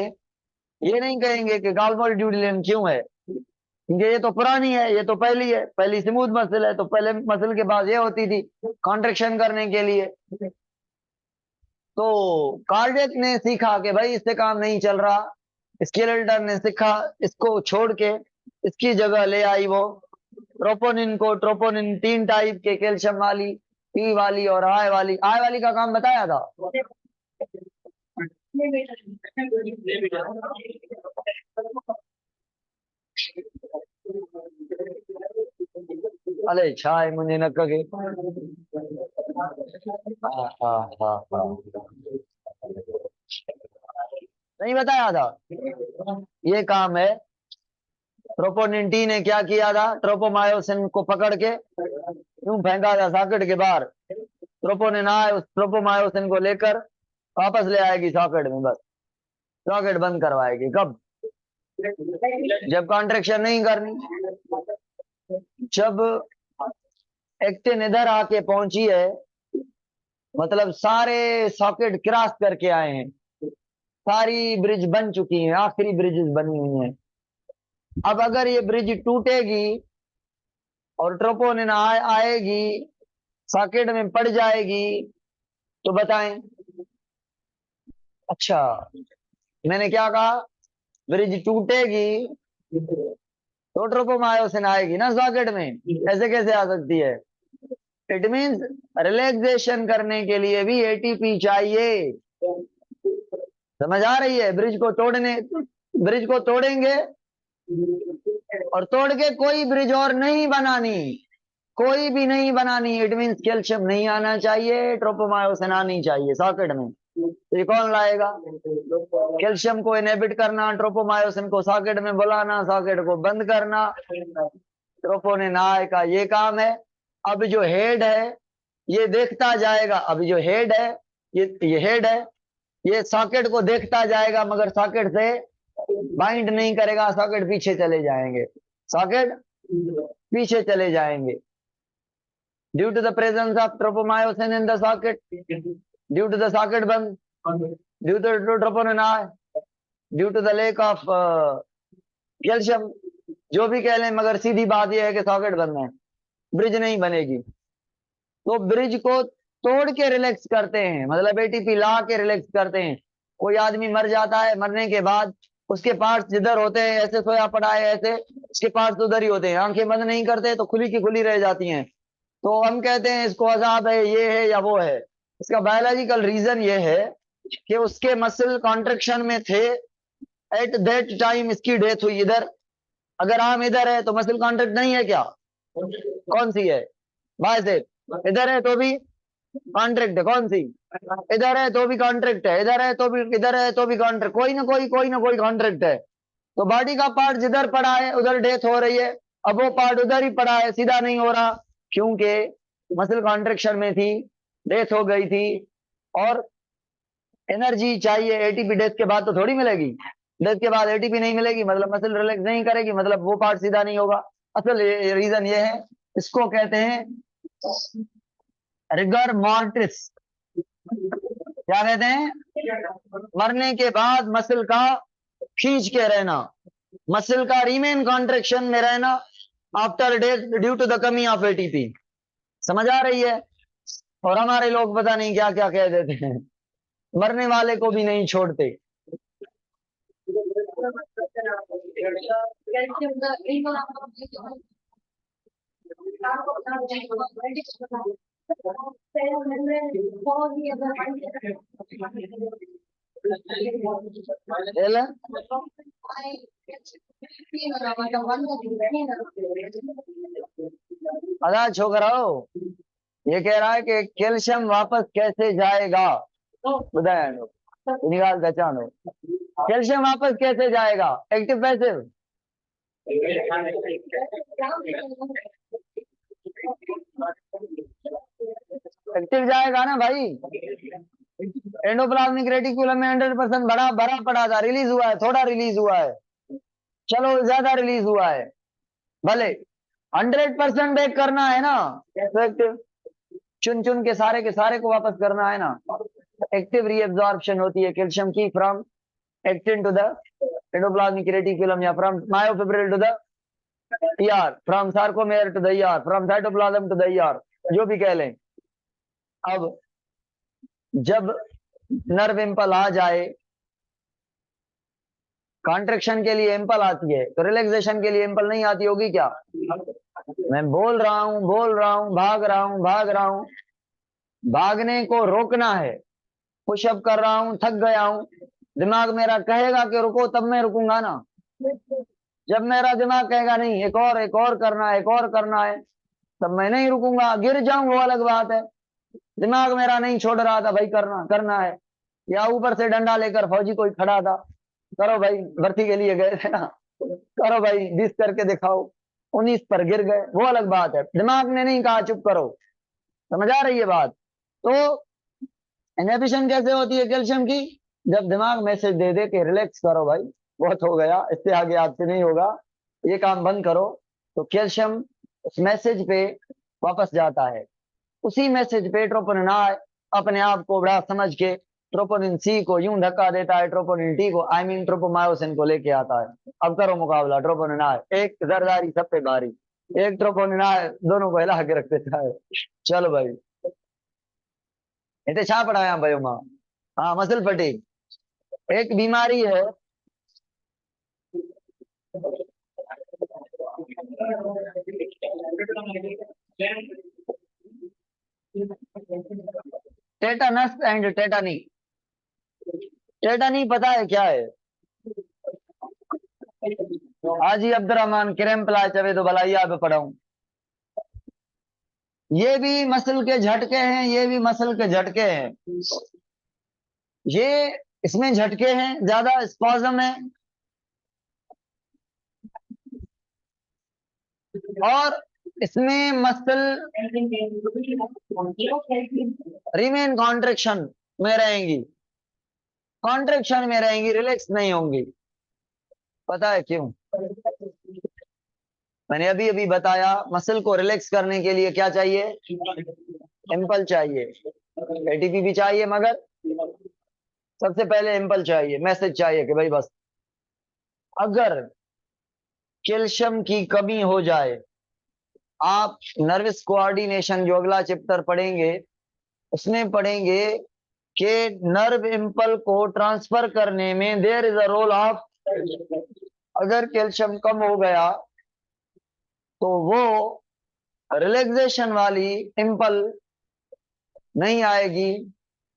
ये नहीं कहेंगे कि कॉलमोड्यूलिन क्यों है, क्योंकि ये तो पुरानी है, ये तो पहली है, पहली स्मूथ मसल है, तो पहले मसल के पास ये होती थी कॉन्ट्रेक्शन करने के लिए। तो कार्डियक ने सीखा कि भाई इससे काम नहीं चल रहा, स्केलेटन ने सीखा इसको छोड़ के इसकी जगह ले आई वो ट्रोपोनिन को। ट्रोपोनिन 3 टाइप के, कैल्शियम वाली, टी वाली और आई वाली। आई वाली का काम बताया था, अरे छाए मुझे न कहे। हाँ हाँ हाँ हाँ, नहीं बताया था, ये काम है। ट्रोपोनिन टी ने क्या किया था? ट्रोपोमायोसिन को पकड़ के यूं फेंका था सॉकेट के बाहर, ट्रोपोनिन आए उस ट्रोपोमायोसिन को लेकर वापस ले आएगी सॉकेट में, बस सॉकेट बंद करवाएगी। कब? जब कॉन्ट्रेक्शन नहीं करनी, जब एक्टिन इधर आके पहुंची है, मतलब सारे सॉकेट क्रॉस करके आए हैं, सारी ब्रिज बन चुकी हैं, आखिरी ब्रिजेस बनी हुई हैं। अब अगर ये ब्रिज टूटेगी और ट्रोपोनिन आएगी, सॉकेट में पड़ जाएगी, तो बताएं। अच्छा, मैंने क्या कहा? ब्रिज टूटेगी तो ट्रोपोमायोसिन आएगी ना सॉकेट में, ऐसे कैसे आ सकती है? इट मीन्स रिलैक्सेशन करने के लिए भी एटीपी चाहिए। समझ आ रही है? ब्रिज को तोड़ेंगे, और तोड़ के कोई ब्रिज और नहीं बनानी, कोई भी नहीं बनानी। इट मीन्स कैल्शियम नहीं आना चाहिए, ट्रोपोमायोसिन आनी चाहिए सॉकेट में। तो ये कौन लाएगा? कैल्शियम को इनहिबिट करना, ट्रोपोमायोसिन को सॉकेट में बुलाना, सॉकेट को बंद करना, ट्रोपोनिन आएगा, ये काम है। अब जो हेड है ये देखता जाएगा, अब जो हेड है ये हेड है, ये सॉकेट को देखता जाएगा, मगर सॉकेट से बाइंड नहीं करेगा, सॉकेट पीछे चले जाएंगे, सॉकेट पीछे चले जाएंगे। Due to the presence of tropomyosin in the socket, due to the socket बंद, ड्यू टू ट्रोपोनिन आए, due to the lack of calcium, जो भी कह लें, मगर सीधी बात यह है कि सॉकेट बंद है, ब्रिज नहीं बनेगी। तो ब्रिज को तोड़ के रिलैक्स करते हैं, मतलब एटीपी ला के रिलैक्स करते हैं। कोई आदमी मर जाता है, मरने के बाद उसके पार्ट्स जिधर होते हैं, ऐसे सोया पड़ा है ऐसे, उसके पार्ट्स उधर ही होते हैं, आंखें बंद नहीं करते तो खुली की खुली रह जाती हैं। तो हम कहते हैं इसको अजाब है, ये है या वो है। इसका बायोलॉजिकल रीजन ये है कि उसके मसल कॉन्ट्रेक्शन में थे, एट दैट टाइम इसकी डेथ हुई इधर। अगर आम इधर है तो मसल कॉन्ट्रैक्ट नहीं है क्या? कौन सी है? बाइसेप। इधर है तो भी कॉन्ट्रैक्ट है, कौन सी? इधर है तो भी कॉन्ट्रैक्ट है, इधर है तो भी, इधर है तो भी कॉन्ट्रैक्ट, कोई ना कोई कॉन्ट्रैक्ट है। तो बॉडी का पार्ट जिधर पड़ा है उधर डेथ हो रही है, अब वो पार्ट उधर ही पड़ा है, सीधा नहीं हो रहा, क्योंकि मसल कॉन्ट्रेक्शन में थी, डेथ हो गई थी। और एनर्जी चाहिए एटीपी, डेथ के बाद तो थोड़ी मिलेगी। डेथ के बाद एटीपी नहीं मिलेगी मतलब मसल रिलैक्स नहीं करेगी, मतलब वो पार्ट सीधा नहीं होगा। असल रीजन ये है, इसको कहते हैं रिगर मॉर्टिस। क्या कहते हैं? मरने के बाद मसल का खींच के रहना, मसल का रीमेन कॉन्ट्रेक्शन में रहना after death due to the कमी ऑफ एटीपी। समझ आ रही है? और हमारे लोग पता नहीं क्या क्या कह देते हैं, मरने वाले को भी नहीं छोड़ते। अदा छोकराओ, ये कह रहा है कि कैल्शियम वापस कैसे जाएगा? निकाल पहचानो, कैल्शियम वापस कैसे जाएगा? Active passive? एक्टिव जाएगा ना भाई। एंडोप्लाज्मिक रेटिकुलम में 100% बड़ा भरा पड़ा था, रिलीज हुआ है, थोड़ा रिलीज हुआ है, चलो ज्यादा रिलीज हुआ है, भले 100% बैक करना है ना, तो एक्टिव चुन चुन के सारे को वापस करना है ना। एक्टिव रीअब्जॉर्प्शन होती है कैल्शियम की from actin to the endoplasmic reticulum, या from myofibril to the ER, from sarcomere to the ER, from cytoplasm to the ER, जो भी कह लें। अब जब नर्व इम्पल आ जाए, कॉन्ट्रेक्शन के लिए इम्पल आती है, तो रिलैक्सेशन के लिए इम्पल नहीं आती होगी क्या? मैं बोल रहा हूं, भाग रहा हूं, भागने को रोकना है, पुशअप कर रहा हूं, थक गया हूं, दिमाग मेरा कहेगा कि रुको, तब मैं रुकूंगा ना। जब मेरा दिमाग कहेगा नहीं एक और करना है, एक और करना है, तब मैं नहीं रुकूंगा। गिर जाऊं वो अलग बात है, दिमाग मेरा नहीं छोड़ रहा था भाई, करना है। या ऊपर से डंडा लेकर फौजी कोई खड़ा था, करो भाई, भर्ती के लिए गए थे ना, करो भाई 20 करके दिखाओ, 19 पर गिर गए, वो अलग बात है। दिमाग ने नहीं कहा चुप करो। समझ आ रही है बात? तो इनहिबिशन कैसे होती है कैल्शियम की? जब दिमाग मैसेज दे दे के रिलैक्स करो भाई, बहुत हो गया, इससे आगे आपसे नहीं होगा, ये काम बंद करो। तो कैल्शियम उस मैसेज पे वापस जाता है, उसी मैसेज पे ट्रोपोनिन आ अपने आप को बड़ा समझ के ट्रोपोनिन सी को यूं धक्का देता है, ट्रोपोनिन टी को आई मीन ट्रोपोमायोसिन को लेके आता है। अब करो मुकाबला, ट्रोपोनिन आ एक जरदारी सब पे भारी, एक ट्रोपोनिन आ दोनों को हिला के रख देता है। चलो भाई, इतने छा पढ़ाया भाई माँ। हाँ, मसल फटीग एक बीमारी है। Tetanus and tetani. टेटानी पता है क्या है? हाजी अब्दुर्रहमान क्रैम्प ला चवे तो भलाइया पे पढ़ाऊं। ये भी मसल के झटके हैं, ये भी मसल के झटके हैं। ये इसमें झटके हैं, ज्यादा स्पॉजम है, और इसमें मसल रिमेन कॉन्ट्रेक्शन में रहेंगी, कॉन्ट्रेक्शन में रहेंगी, रिलैक्स नहीं होंगी। पता है क्यों? मैंने अभी अभी बताया, मसल को रिलैक्स करने के लिए क्या चाहिए? इम्पल चाहिए, एटीपी भी चाहिए, मगर सबसे पहले इम्पल चाहिए, मैसेज चाहिए कि भाई बस। अगर कैल्शियम की कमी हो जाए, आप नर्वस कोऑर्डिनेशन जो अगला चैप्टर पढ़ेंगे उसमें पढ़ेंगे कि नर्व इम्पल को ट्रांसफर करने में there is a role of. अगर कैल्शियम कम हो गया तो वो रिलैक्सेशन वाली इम्पल नहीं आएगी,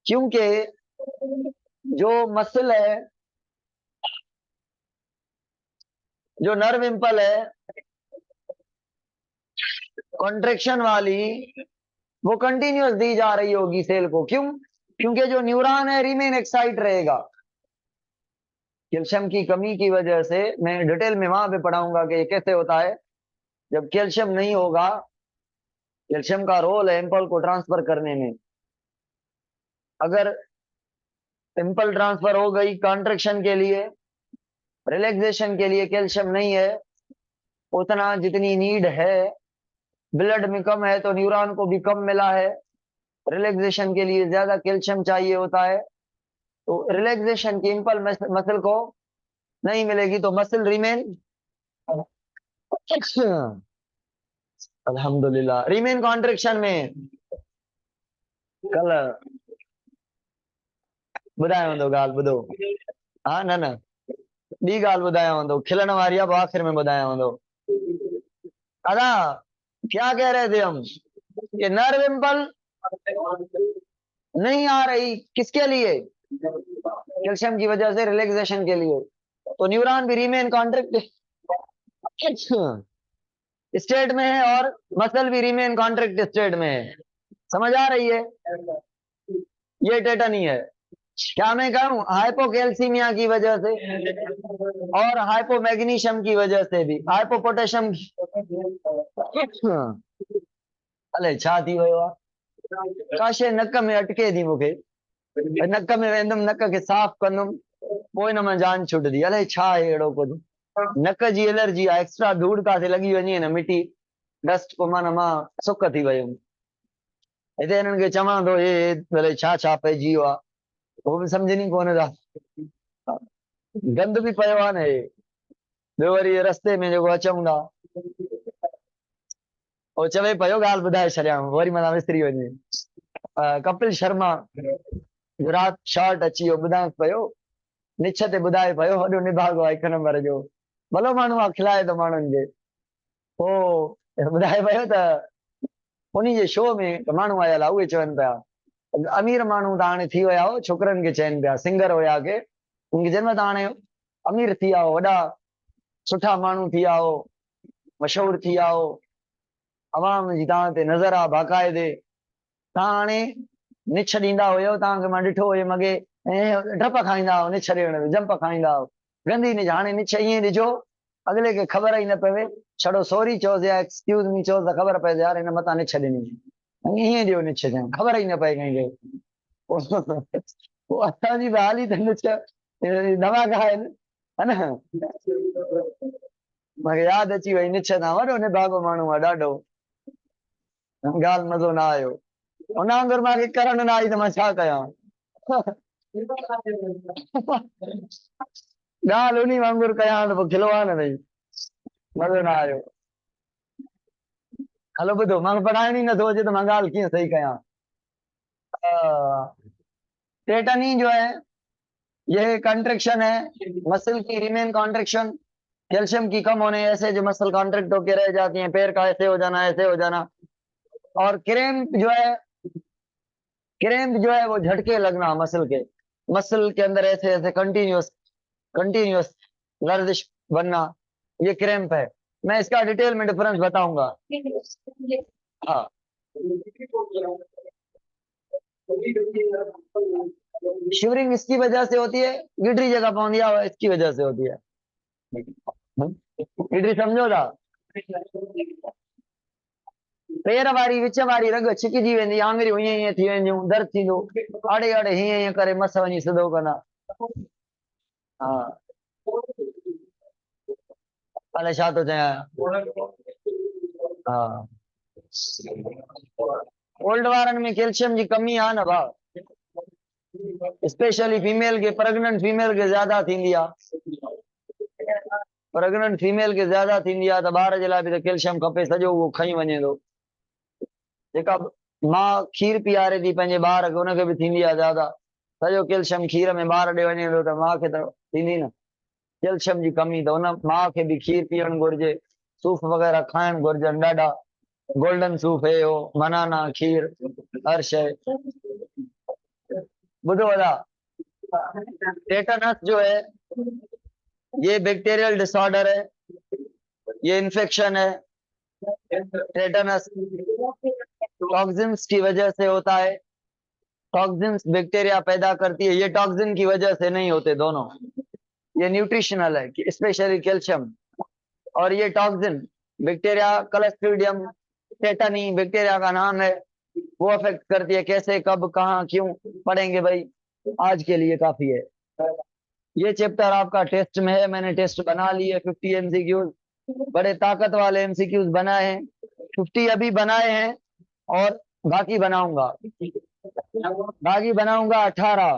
क्योंकि जो मसल है, जो नर्व इम्पल है कॉन्ट्रेक्शन वाली, वो कंटिन्यूअस दी जा रही होगी सेल को। क्यों? क्योंकि जो न्यूरॉन है रिमेन एक्साइट रहेगा। कैल्शियम की कमी की वजह से, मैं डिटेल में वहां पे पढ़ाऊंगा कि ये कैसे होता है। जब कैल्शियम नहीं होगा, कैल्शियम का रोल है इम्पल को ट्रांसफर करने में। अगर इम्पल ट्रांसफर हो गई कॉन्ट्रेक्शन के लिए, रिलैक्सेशन के लिए कैल्शियम नहीं है उतना जितनी नीड है, ब्लड में कम है तो न्यूरॉन को भी कम मिला है, रिलैक्सेशन के लिए ज्यादा कैल्शियम चाहिए होता है, तो रिलैक्सेशन की इम्पल मसल को नहीं मिलेगी, तो मसल रिमेन अल्हम्दुलिल्लाह रिमेन कॉन्ट्रेक्शन में। कल ॿुधायो हूंदो ॻाल्हि, ॿुधो। हाँ न न, ॿी ॻाल्हि ॿुधायो हूंदो, खिलण वारी आहे, आखिर में ॿुधायो हूंदो। दादा क्या कह रहे थे हम? ये नर्व इम्पल नहीं आ रही, किसके लिए? कैल्शियम की वजह से, रिलैक्सेशन के लिए। तो न्यूरॉन भी रिमेन कॉन्ट्रैक्ट स्टेट में है, और मसल भी रिमेन कॉन्ट्रैक्ट स्टेट में है। समझ आ रही है? ये टेटनी है। क्या मैं कहूं? हाइपोकैल्सीमिया की वजह से और हाइपोमैग्नीशियम की वजह से भी, हाइपोपोटेशियम की। अले छा थी वियो आहे? काशे नक में अटके थी मूंखे, नक में वेंदुमि, नक खे साफ़ कंदुमि, पोइ न मां जान छुटदी। अलाए छा आहे अहिड़ो कुझु, नक जी एलर्जी आहे, एक्स्ट्रा धूड़ काथे लॻी वञे न, मिटी डस्ट, पोइ माना मां सुक थी वियुमि। हिते हिननि खे चवां थो हे भले छा छा पइजी वियो आहे, उहो बि सम्झनि ई कोन था। गंद बि पियो आहे न हे। ॿियो वरी रस्ते में जेको अचूं था, उहो चवे पियो ॻाल्हि ॿुधाए छॾियां, वरी मां विसरी वञे। कपिल शर्मा गुजरात शॉट अची वियो, ॿुधाए पियो निछ ते ॿुधाए पियो, वॾो निभाॻो आहे 1 नंबर जो, भलो माण्हू आहे, खिलाए थो माण्हुनि खे। पोइ ॿुधाए पियो त उन्ही जे शो में माण्हू आयल आहे, उहे चवनि पिया अमीर माण्हू त हाणे थी विया हो, छोकिरनि खे चवनि पिया, सिंगर हुया के उनखे जन्म त हाणे अमीर थी विया हो, वॾा सुठा माण्हू थी विया हो, मशहूर थी विया हो, अवाम जी तव्हां ते नज़र आहे बाक़ाइदे, तव्हां हाणे निछ ॾींदा हुयो, तव्हांखे मां ॾिठो हुयो मगे, ऐं डप खाईंदा हो निछ ॾियण में, जंप खाईंदा हो, गंदी निछ। हाणे निछ ईअं ॾिजो अगले खे ख़बर ई न पवे, छड़ो सॉरी चओसि या एक्सक्यूज़ मी चओसि त ख़बर पए यार हिन मथां निछ ॾिनी, ईअं ॾियो निछ, ख़बर ई न पए कंहिंखे। पोइ असांजी बि हाली त निछ दवा खाइनि, है ना। मूंखे यादि अची वई निछ तां वॾो निभागो माण्हू आहे ॾाढो, ॻाल्हि मज़ो न आयो। उन वांगुरु मूंखे करण न आई त मां छा कयां। ॻाल्हि उन्ही वांगुरु कयां त पोइ खिलवान अथई, मज़ो न आयो। हलो ॿुधो, मूंखे पढ़ाइण ही नथो अचे त मां ॻाल्हि कीअं सही कयां। टेटनी जो है ये कॉन्ट्रेक्शन है, मसल की रिमेन कॉन्ट्रेक्शन, कैल्शियम की कम होने ऐसे जो मसल कॉन्ट्रैक्ट होकर रह जाती हैं, पैर का ऐसे हो जाना ऐसे हो जाना। और क्रैम्प जो है वो झटके लगना मसल के अंदर ऐसे ऐसे कंटिन्यूअस लर्जिश बनना, ये क्रैम्प है। मैं इसका डिटेल में डिफरेंस बताऊंगा। हाँ, शिवरिंग इसकी वजह से होती है, गिडरी जगह पौंदी है इसकी वजह से होती है। गिडरी समझो था, पैर वारी विच वारी रग छिकजी वेंदी, आङिरियूं हीअं हीअं थी वेंदियूं, दर्द थींदो, आड़े आड़े हीअं हीअं करे मस वञी सिधो कंदा। हाँ, अलाए छा थो चयां। हाँ, ओल्ड वारनि में कैल्शियम जी कमी आहे न भाउ, स्पेशली फीमेल के, प्रेग्नेंट फीमेल के ज्यादा थींदी आहे। प्रेग्नेंट फीमेल के ज्यादा थींदी आहे त ॿार जे लाइ बि त कैल्शियम खपे, सॼो उहो खई वञे थो। जेका मां खीर पीआरे थी पंहिंजे ॿार खे, उनखे बि थींदी आहे ज्यादा, सॼो कैल्शियम खीर में ॿार ॾे वञे थो त माउ खे त थींदी न कैल्शियम जी कमी, त उन माउ खे बि खीर पीअणु घुरिजे, सूफ वग़ैरह खाइणु घुरिजनि ॾाढा, गोल्डन सूफ है हो, बनाना खीर हर शय। बुधो वाला, टेटनस जो है ये बैक्टीरियल डिसऑर्डर है, ये इन्फेक्शन है। टेटनस टॉक्सिन्स की वजह से होता है, टॉक्सिन्स बैक्टीरिया पैदा करती है, ये टॉक्सिन की वजह से नहीं होते दोनों, ये न्यूट्रिशनल है, स्पेशली कैल्शियम। और ये toxin bacteria clostridium tetani bacteria का नाम है, वो अफेक्ट करती है। कैसे, कब, कहाँ, क्यों पढ़ेंगे भाई, आज के लिए काफी है। ये चैप्टर आपका टेस्ट में है, मैंने टेस्ट बना लिए 50 एमसीक्यूज, बड़े ताकत वाले एमसीक्यूज बनाए हैं, 50 अभी बनाए हैं और बाकी बनाऊंगा 18